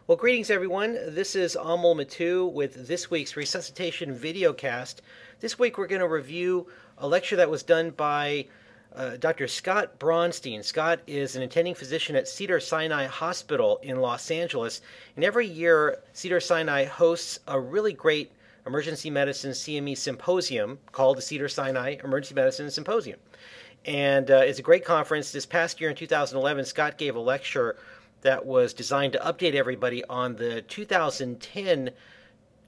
Well, greetings everyone. This is Mattu with this week's Resuscitation video cast. This week we're going to review a lecture that was done by Dr. Scott Bronstein. Scott is an attending physician at Cedars-Sinai Hospital in Los Angeles, and every year Cedars-Sinai hosts a really great emergency medicine CME symposium called the Cedars-Sinai Emergency Medicine Symposium. And it's a great conference. This past year in 2011, Scott gave a lecture that was designed to update everybody on the 2010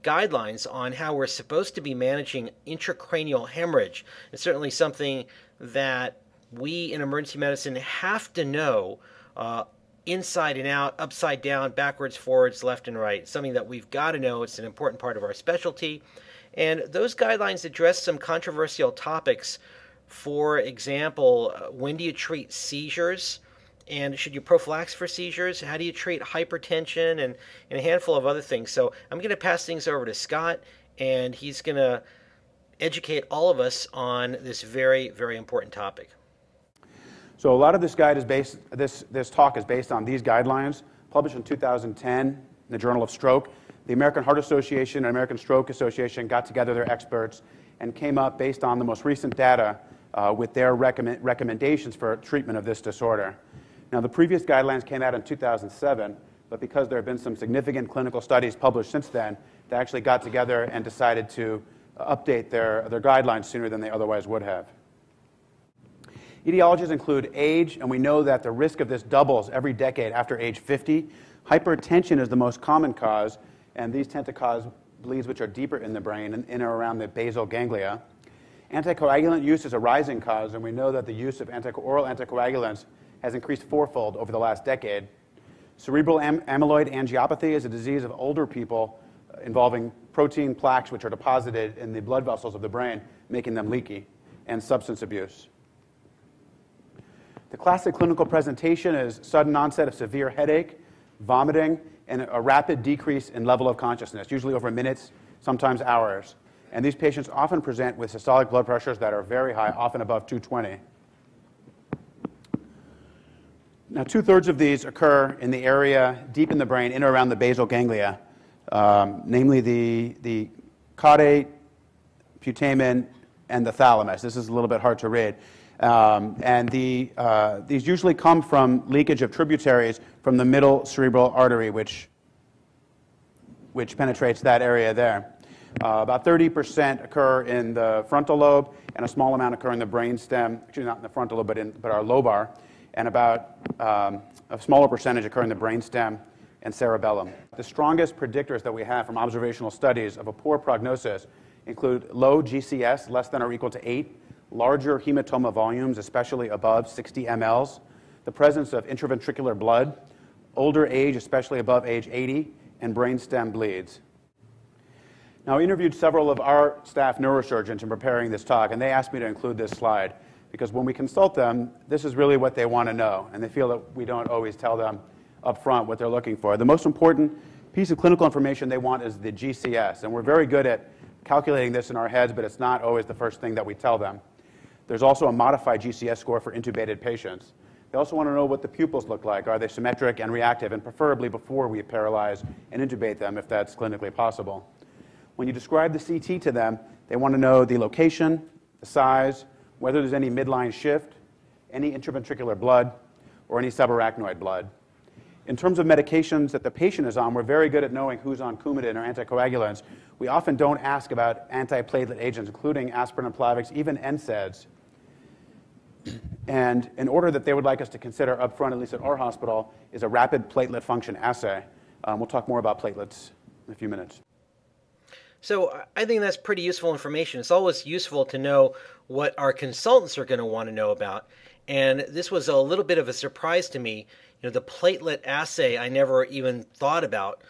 guidelines on how we're supposed to be managing intracranial hemorrhage. It's certainly something that we in emergency medicine have to know inside and out, upside down, backwards, forwards, left and right. It's something that we've got to know. It's an important part of our specialty. And those guidelines address some controversial topics. For example, when do you treat seizures? And should you prophylax for seizures? How do you treat hypertension and a handful of other things? So I'm going to pass things over to Scott, and he's going to educate all of us on this very, very important topic. So a lot of this guide is based, this talk is based on these guidelines published in 2010 in the Journal of Stroke. The American Heart Association and American Stroke Association got together their experts and came up based on the most recent data with their recommendations for treatment of this disorder. Now, the previous guidelines came out in 2007, but because there have been some significant clinical studies published since then, they actually got together and decided to update their guidelines sooner than they otherwise would have. Etiologies include age, and we know that the risk of this doubles every decade after age 50. Hypertension is the most common cause, and these tend to cause bleeds which are deeper in the brain and in or around the basal ganglia. Anticoagulant use is a rising cause, and we know that the use of oral anticoagulants has increased fourfold over the last decade. Cerebral amyloid angiopathy is a disease of older people involving protein plaques which are deposited in the blood vessels of the brain, making them leaky, and substance abuse. The classic clinical presentation is sudden onset of severe headache, vomiting, and a rapid decrease in level of consciousness, usually over minutes, sometimes hours. And these patients often present with systolic blood pressures that are very high, often above 220. Now, 2/3 of these occur in the area deep in the brain, in or around the basal ganglia, namely the caudate, putamen, and the thalamus. This is a little bit hard to read. These usually come from leakage of tributaries from the middle cerebral artery, which penetrates that area there. About 30% occur in the frontal lobe, and a small amount occur in the brainstem, actually not in the frontal lobe, but our lobar, and about a smaller percentage occur in the brainstem and cerebellum. The strongest predictors that we have from observational studies of a poor prognosis include low GCS, less than or equal to 8, larger hematoma volumes, especially above 60 mLs, the presence of intraventricular blood, older age, especially above age 80, and brainstem bleeds. Now, I interviewed several of our staff neurosurgeons in preparing this talk, and they asked me to include this slide because when we consult them, this is really what they want to know, and they feel that we don't always tell them up front what they're looking for. The most important piece of clinical information they want is the GCS, and we're very good at calculating this in our heads, but it's not always the first thing that we tell them. There's also a modified GCS score for intubated patients. They also want to know what the pupils look like. Are they symmetric and reactive, and preferably before we paralyze and intubate them if that's clinically possible. When you describe the CT to them, they want to know the location, the size, whether there's any midline shift, any intraventricular blood, or any subarachnoid blood. In terms of medications that the patient is on, we're very good at knowing who's on Coumadin or anticoagulants. We often don't ask about antiplatelet agents, including aspirin and Plavix, even NSAIDs. And an order that they would like us to consider up front, at least at our hospital, is a rapid platelet function assay. We'll talk more about platelets in a few minutes. So I think that's pretty useful information. It's always useful to know what our consultants are going to want to know about. And this was a little bit of a surprise to me. You know, the platelet assay I never even thought about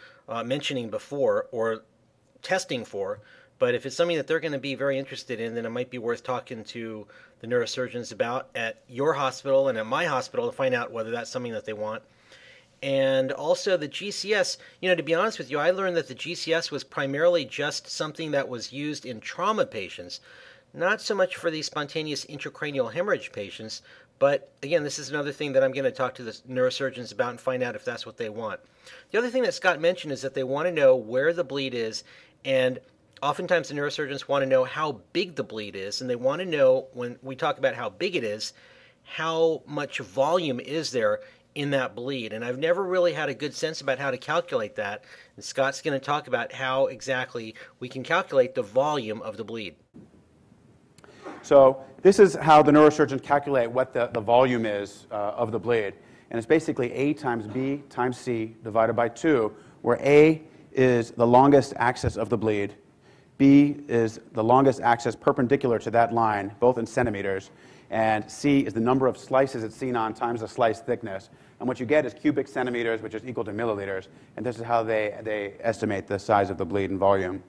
mentioning before or testing for. But if it's something that they're going to be very interested in, then it might be worth talking to the neurosurgeons about at your hospital and at my hospital to find out whether that's something that they want. And also the GCS, you know, to be honest with you, I learned that the GCS was primarily just something that was used in trauma patients, Not so much for these spontaneous intracranial hemorrhage patients, but again, this is another thing that I'm going to talk to the neurosurgeons about and find out if that's what they want. The other thing that Scott mentioned is that they want to know where the bleed is, and oftentimes the neurosurgeons want to know how big the bleed is, and they want to know, when we talk about how big it is, how much volume is there in that bleed. And I've never really had a good sense about how to calculate that, and Scott's going to talk about how exactly we can calculate the volume of the bleed. So this is how the neurosurgeons calculate what the volume is of the bleed. And it's basically A times B times C divided by 2, where A is the longest axis of the bleed, B is the longest axis perpendicular to that line, both in centimeters, and C is the number of slices it's seen on times the slice thickness. And what you get is cubic centimeters, which is equal to milliliters. And this is how they estimate the size of the bleed and volume.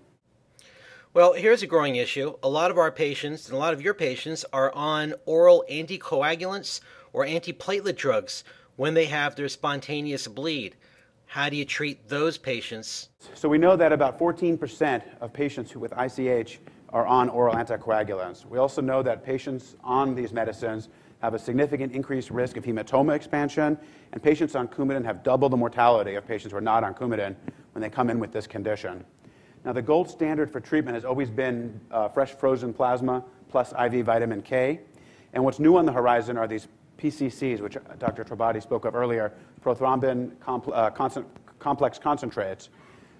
Well, here's a growing issue. A lot of our patients, and a lot of your patients, are on oral anticoagulants or antiplatelet drugs when they have their spontaneous bleed. How do you treat those patients? So we know that about 14% of patients with ICH are on oral anticoagulants. We also know that patients on these medicines have a significant increased risk of hematoma expansion, and patients on Coumadin have double the mortality of patients who are not on Coumadin when they come in with this condition. Now, the gold standard for treatment has always been fresh frozen plasma plus IV vitamin K. And what's new on the horizon are these PCCs, which Dr. Trabati spoke of earlier, prothrombin complex concentrates.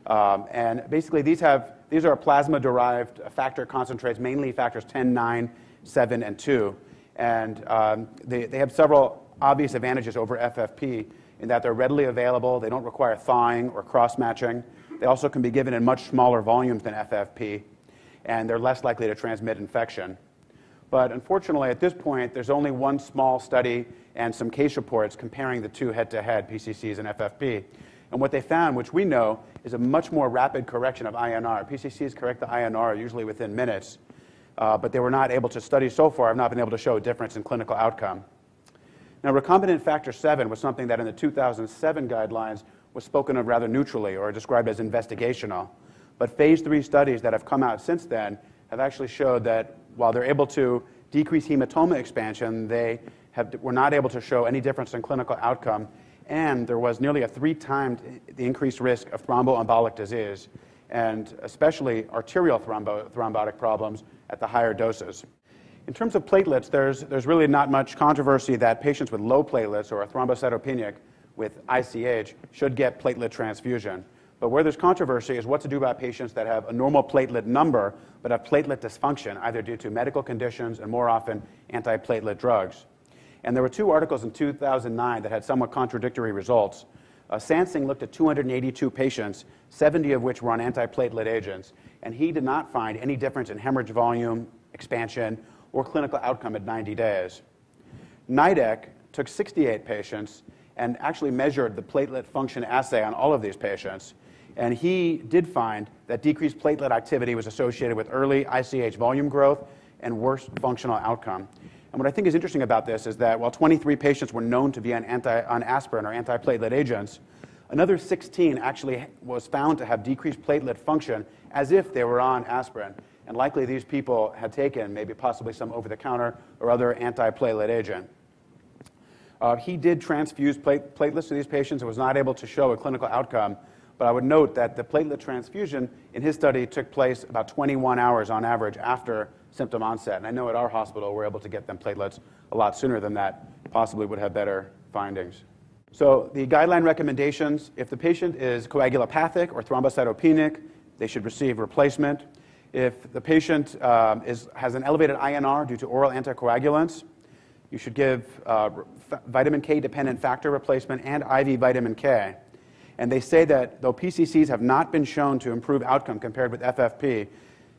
And basically, these are plasma-derived factor concentrates, mainly factors 10, 9, 7, and 2. And they have several obvious advantages over FFP in that they're readily available, they don't require thawing or cross-matching. They also can be given in much smaller volumes than FFP, and they're less likely to transmit infection. But unfortunately, at this point, there's only one small study and some case reports comparing the two head-to-head, PCCs and FFP. And what they found, which we know, is a much more rapid correction of INR. PCCs correct the INR usually within minutes, but they were not able to study so far, have not been able to show a difference in clinical outcome. Now, recombinant factor 7 was something that in the 2007 guidelines was spoken of rather neutrally or described as investigational. But phase 3 studies that have come out since then have actually showed that while they're able to decrease hematoma expansion, they were not able to show any difference in clinical outcome, and there was nearly a 3 times the increased risk of thromboembolic disease, and especially arterial thrombotic problems at the higher doses. In terms of platelets, there's really not much controversy that patients with low platelets or thrombocytopenic with ICH should get platelet transfusion. But where there's controversy is what to do about patients that have a normal platelet number but have platelet dysfunction, either due to medical conditions and more often antiplatelet drugs. And there were 2 articles in 2009 that had somewhat contradictory results. Sansing looked at 282 patients, 70 of which were on antiplatelet agents, and he did not find any difference in hemorrhage volume, expansion, or clinical outcome at 90 days. NIDEC took 68 patients and actually measured the platelet function assay on all of these patients. And he did find that decreased platelet activity was associated with early ICH volume growth and worse functional outcome. And what I think is interesting about this is that while 23 patients were known to be on aspirin or antiplatelet agents, another 16 actually was found to have decreased platelet function as if they were on aspirin. And likely these people had taken maybe possibly some over-the-counter or other antiplatelet agent. He did transfuse platelets to these patients and was not able to show a clinical outcome. But I would note that the platelet transfusion in his study took place about 21 hours on average after symptom onset. And I know at our hospital we're able to get them platelets a lot sooner than that, possibly would have better findings. So the guideline recommendations, if the patient is coagulopathic or thrombocytopenic, they should receive replacement. If the patient has an elevated INR due to oral anticoagulants, you should give vitamin K-dependent factor replacement and IV vitamin K. And they say that though PCCs have not been shown to improve outcome compared with FFP,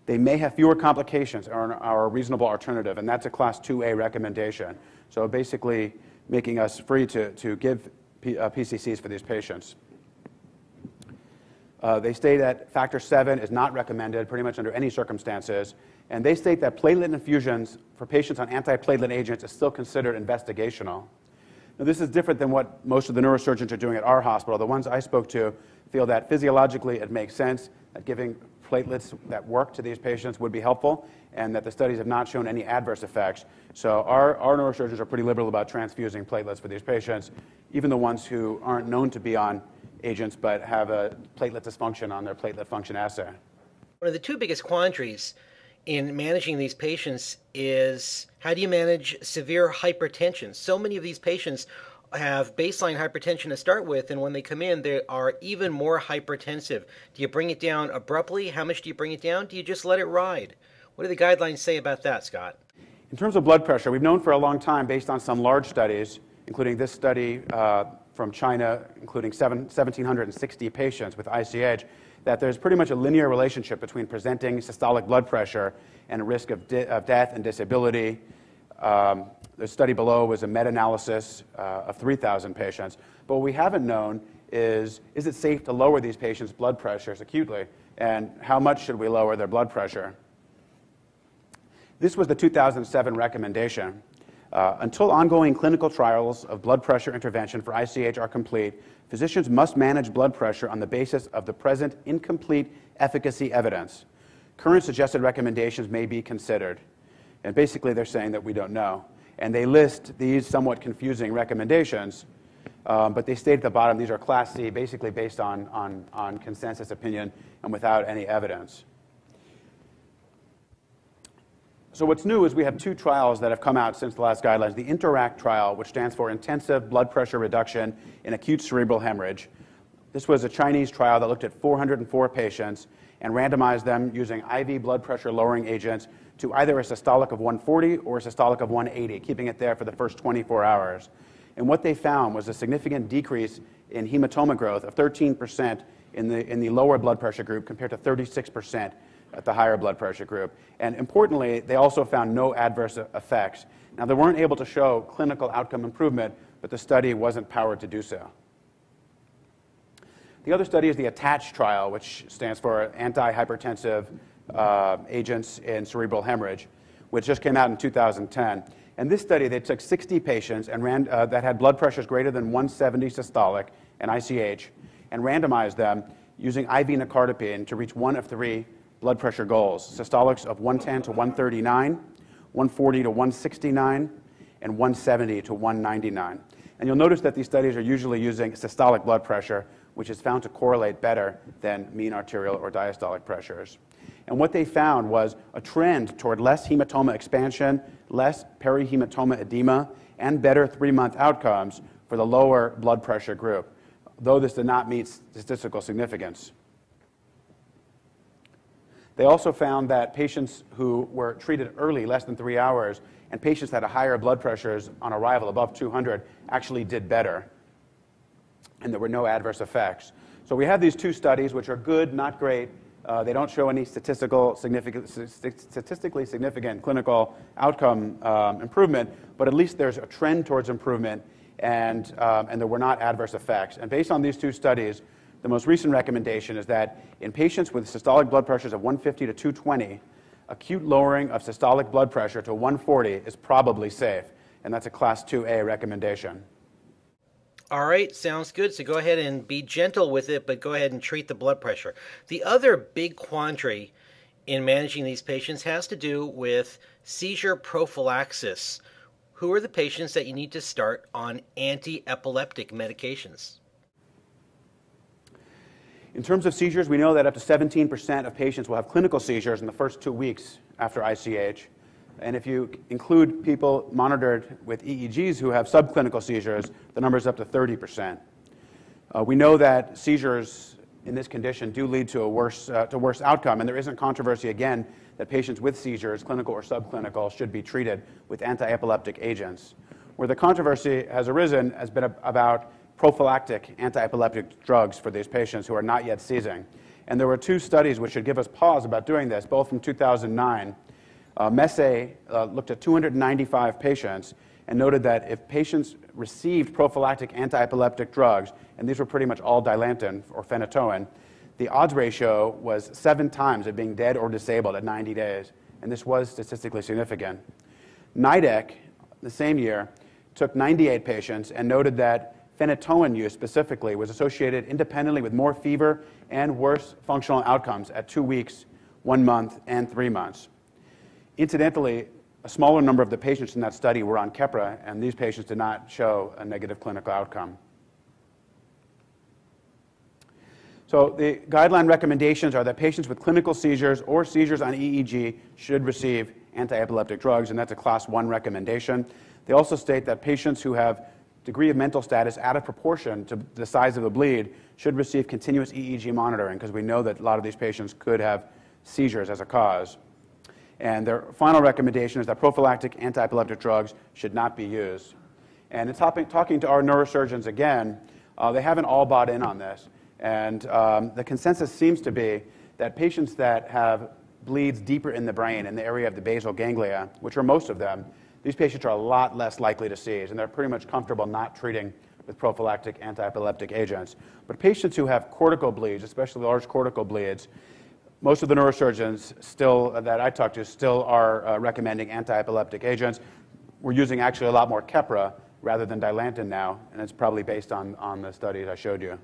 they may have fewer complications or are a reasonable alternative, and that's a Class 2A recommendation. So basically making us free to give PCCs for these patients. They state that factor 7 is not recommended pretty much under any circumstances, and they state that platelet infusions for patients on antiplatelet agents is still considered investigational. Now, this is different than what most of the neurosurgeons are doing at our hospital. The ones I spoke to feel that physiologically it makes sense that giving platelets that work to these patients would be helpful, and that the studies have not shown any adverse effects. So our neurosurgeons are pretty liberal about transfusing platelets for these patients, even the ones who aren't known to be on agents but have a platelet dysfunction on their platelet function assay. One of the two biggest quandaries in managing these patients is how do you manage severe hypertension? So many of these patients have baseline hypertension to start with, and when they come in, they are even more hypertensive. Do you bring it down abruptly? How much do you bring it down? Do you just let it ride? What do the guidelines say about that, Scott? In terms of blood pressure, we've known for a long time, based on some large studies, including this study from China, including 1,760 patients with ICH, that there's pretty much a linear relationship between presenting systolic blood pressure and risk of death and disability. The study below was a meta-analysis of 3,000 patients. But what we haven't known is it safe to lower these patients' blood pressures acutely, and how much should we lower their blood pressure? This was the 2007 recommendation. Until ongoing clinical trials of blood pressure intervention for ICH are complete, physicians must manage blood pressure on the basis of the present incomplete efficacy evidence. Current suggested recommendations may be considered. And basically, they're saying that we don't know. And they list these somewhat confusing recommendations, but they state at the bottom these are Class C, basically based on consensus opinion and without any evidence. So what's new is we have two trials that have come out since the last guidelines. The INTERACT trial, which stands for Intensive Blood Pressure Reduction in Acute Cerebral Hemorrhage. This was a Chinese trial that looked at 404 patients and randomized them using IV blood pressure lowering agents to either a systolic of 140 or a systolic of 180, keeping it there for the first 24 hours. And what they found was a significant decrease in hematoma growth of 13% in the lower blood pressure group compared to 36% at the higher blood pressure group. And importantly, they also found no adverse effects. Now, they weren't able to show clinical outcome improvement, but the study wasn't powered to do so. The other study is the ATTACH trial, which stands for Anti-Hypertensive Agents in Cerebral Hemorrhage, which just came out in 2010. And this study, they took 60 patients and that had blood pressures greater than 170 systolic and ICH, and randomized them using IV nicardipine to reach one of three blood pressure goals: systolics of 110 to 139, 140 to 169, and 170 to 199. And you'll notice that these studies are usually using systolic blood pressure, which is found to correlate better than mean arterial or diastolic pressures. And what they found was a trend toward less hematoma expansion, less perihematoma edema, and better 3-month outcomes for the lower blood pressure group, though this did not meet statistical significance. They also found that patients who were treated early, less than 3 hours, and patients that had higher blood pressures on arrival above 200 actually did better, and there were no adverse effects. So we have these two studies, which are good, not great. They don't show any statistically significant clinical outcome improvement, but at least there's a trend towards improvement, and there were not adverse effects. And based on these two studies, the most recent recommendation is that in patients with systolic blood pressures of 150 to 220, acute lowering of systolic blood pressure to 140 is probably safe, and that's a Class 2A recommendation. All right, sounds good. So go ahead and be gentle with it, but go ahead and treat the blood pressure. The other big quandary in managing these patients has to do with seizure prophylaxis. Who are the patients that you need to start on anti-epileptic medications? In terms of seizures, we know that up to 17% of patients will have clinical seizures in the first 2 weeks after ICH. And if you include people monitored with EEGs who have subclinical seizures, the number is up to 30%. We know that seizures in this condition do lead to a worse outcome, and there isn't controversy, again, that patients with seizures, clinical or subclinical, should be treated with anti-epileptic agents. Where the controversy has arisen has been about prophylactic anti-epileptic drugs for these patients who are not yet seizing. And there were two studies which should give us pause about doing this, both from 2009. MESSE looked at 295 patients and noted that if patients received prophylactic anti-epileptic drugs, and these were pretty much all Dilantin or phenytoin, the odds ratio was 7 times of being dead or disabled at 90 days, and this was statistically significant. NIDEC, the same year, took 98 patients and noted that phenytoin use specifically was associated independently with more fever and worse functional outcomes at 2 weeks, 1 month, and 3 months. Incidentally, a smaller number of the patients in that study were on Keppra, and these patients did not show a negative clinical outcome. So the guideline recommendations are that patients with clinical seizures or seizures on EEG should receive anti-epileptic drugs, and that's a class 1 recommendation. They also state that patients who have degree of mental status out of proportion to the size of the bleed should receive continuous EEG monitoring, because we know that a lot of these patients could have seizures as a cause. And their final recommendation is that prophylactic anti-epileptic drugs should not be used. And in talking to our neurosurgeons again, they haven't all bought in on this. And the consensus seems to be that patients that have bleeds deeper in the brain, in the area of the basal ganglia, which are most of them, these patients are a lot less likely to seize, and they're pretty much comfortable not treating with prophylactic anti-epileptic agents. But patients who have cortical bleeds, especially large cortical bleeds, most of the neurosurgeons that I talk to still are recommending anti-epileptic agents. We're using actually a lot more Keppra rather than Dilantin now, and it's probably based on the studies I showed you.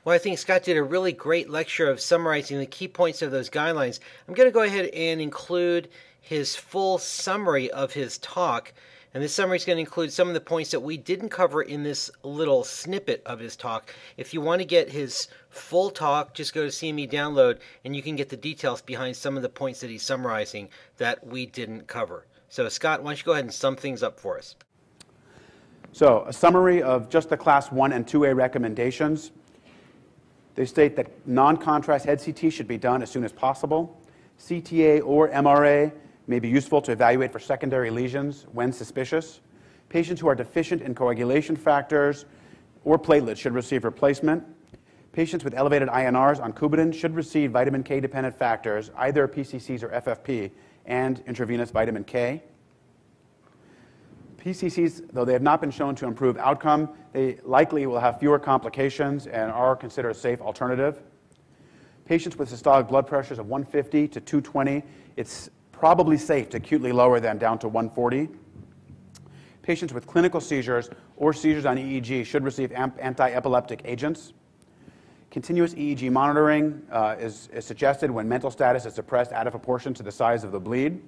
Well, I think Scott did a really great lecture of summarizing the key points of those guidelines. I'm going to go ahead and include his full summary of his talk. And this summary is going to include some of the points that we didn't cover in this little snippet of his talk. If you want to get his full talk, just go to CME Download, and you can get the details behind some of the points that he's summarizing that we didn't cover. So, Scott, why don't you go ahead and sum things up for us? So, a summary of just the Class 1 and 2A recommendations. They state that non-contrast head CT should be done as soon as possible. CTA or MRA may be useful to evaluate for secondary lesions when suspicious. Patients who are deficient in coagulation factors or platelets should receive replacement. Patients with elevated INRs on Coumadin should receive vitamin K-dependent factors, either PCCs or FFP, and intravenous vitamin K. PCCs, though they have not been shown to improve outcome, they likely will have fewer complications and are considered a safe alternative. Patients with systolic blood pressures of 150 to 220, it's probably safe to acutely lower them down to 140. Patients with clinical seizures or seizures on EEG should receive anti-epileptic agents. Continuous EEG monitoring is suggested when mental status is suppressed out of proportion to the size of the bleed.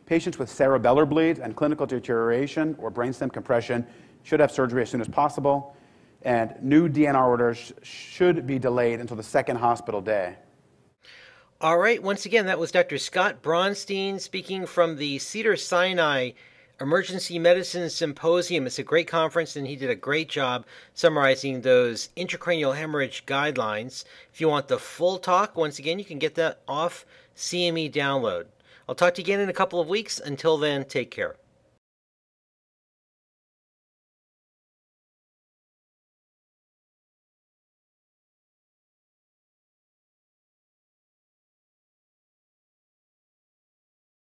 Patients with cerebellar bleeds and clinical deterioration or brainstem compression should have surgery as soon as possible. And new DNR orders should be delayed until the second hospital day. All right, once again, that was Dr. Scott Bronstein speaking from the Cedars-Sinai Emergency Medicine Symposium. It's a great conference, and he did a great job summarizing those intracranial hemorrhage guidelines. If you want the full talk, once again, you can get that off CME Download. I'll talk to you again in a couple of weeks. Until then, take care.